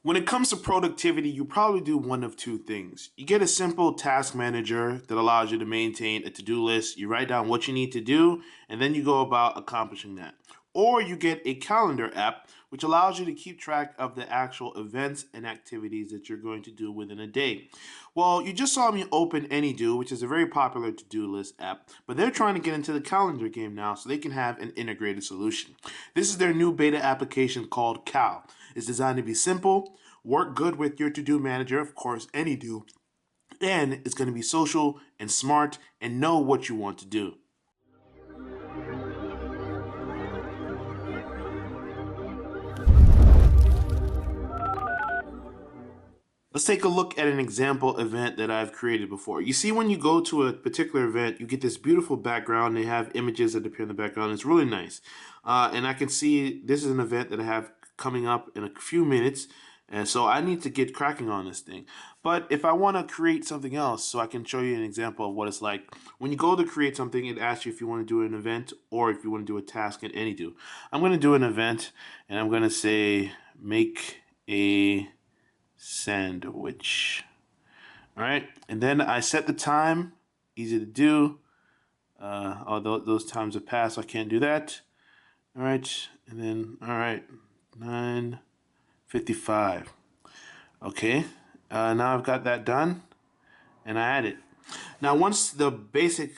When it comes to productivity, you probably do one of two things. You get a simple task manager that allows you to maintain a to-do list. You write down what you need to do, and then you go about accomplishing that. Or you get a calendar app, which allows you to keep track of the actual events and activities that you're going to do within a day. Well, you just saw me open Any.do, which is a very popular to-do list app, but they're trying to get into the calendar game now so they can have an integrated solution. This is their new beta application called Cal. It's designed to be simple, work good with your to-do manager, of course, Any.do, and it's going to be social and smart and know what you want to do. Let's take a look at an example event that I've created before. You see, when you go to a particular event, you get this beautiful background. They have images that appear in the background. It's really nice. And I can see this is an event that I have coming up in a few minutes. And so I need to get cracking on this thing. But if I want to create something else, so I can show you an example of what it's like. When you go to create something, it asks you if you want to do an event or if you want to do a task in Any.do. I'm going to do an event, and I'm going to say make a sandwich. All right, and then I set the time. Easy to do. Although those times have passed, so I can't do that. All right, and then all right, 9:55. Okay, now I've got that done, and I add it. Now, once the basic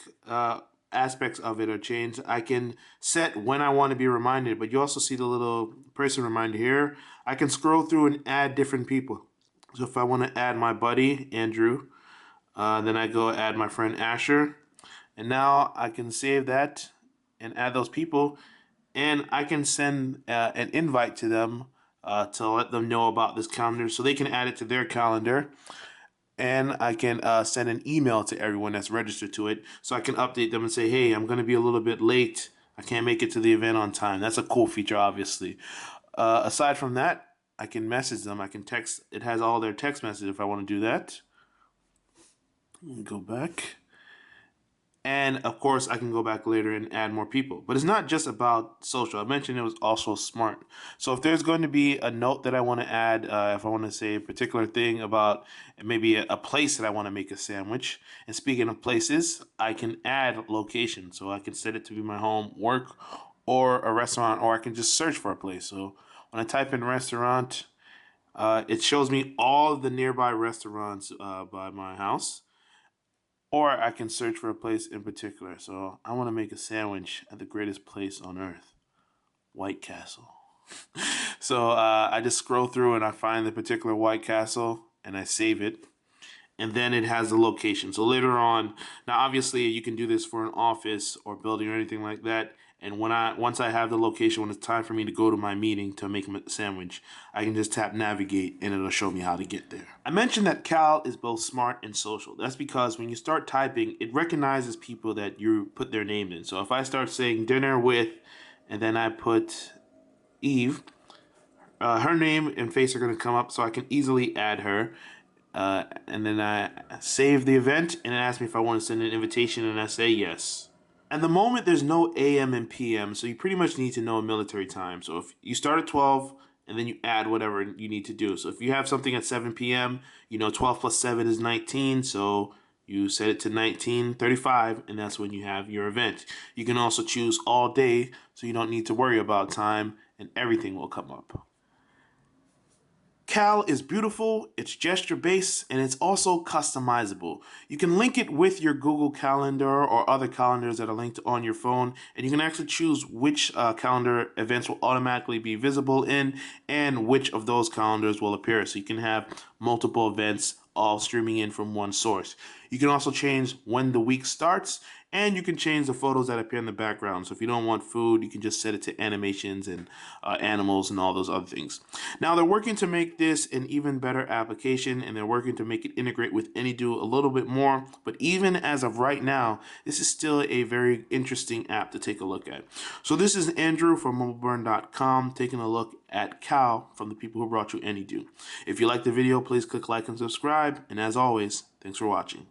aspects of it are changed, I can set when I want to be reminded. But you also see the little person reminder here. I can scroll through and add different people. So if I want to add my buddy, Andrew, then I go add my friend Asher. And now I can save that and add those people. And I can send an invite to them to let them know about this calendar so they can add it to their calendar. And I can send an email to everyone that's registered to it so I can update them and say, hey, I'm going to be a little bit late. I can't make it to the event on time. That's a cool feature, obviously. Aside from that, I can message them. I can text. It has all their text messages if I want to do that. Go back. And of course, I can go back later and add more people. But it's not just about social. I mentioned it was also smart. So if there's going to be a note that I want to add, if I want to say a particular thing about maybe a place that I want to make a sandwich. And speaking of places, I can add location. So I can set it to be my home, work, or a restaurant, or I can just search for a place. So when I type in restaurant, it shows me all the nearby restaurants by my house. Or I can search for a place in particular. So I want to make a sandwich at the greatest place on earth, White Castle. So I just scroll through and I find the particular White Castle and I save it. And then it has the location. So later on, now obviously you can do this for an office or building or anything like that. And once I have the location, when it's time for me to go to my meeting to make a sandwich, I can just tap navigate and it'll show me how to get there. I mentioned that Cal is both smart and social. That's because when you start typing, it recognizes people that you put their name in. So if I start saying dinner with, and then I put Eve, her name and face are going to come up so I can easily add her. And then I save the event and it asks me if I want to send an invitation and I say yes. And the moment there's no AM and PM, so you pretty much need to know a military time. So if you start at 12 and then you add whatever you need to do. So if you have something at 7 p.m., 12 plus 7 is 19. So you set it to 19:35 and that's when you have your event. You can also choose all day so you don't need to worry about time and everything will come up. Cal is beautiful, it's gesture-based, and it's also customizable. You can link it with your Google Calendar or other calendars that are linked on your phone, and you can actually choose which calendar events will automatically be visible in and which of those calendars will appear. So you can have multiple events all streaming in from one source. You can also change when the week starts, and you can change the photos that appear in the background. So if you don't want food, you can just set it to animations and animals and all those other things. Now they're working to make this an even better application, and they're working to make it integrate with Any.do a little bit more. But even as of right now, this is still a very interesting app to take a look at. So this is Andrew from mobileburn.com taking a look at Cal from the people who brought you Any.do. If you like the video, please click like and subscribe. And as always, thanks for watching.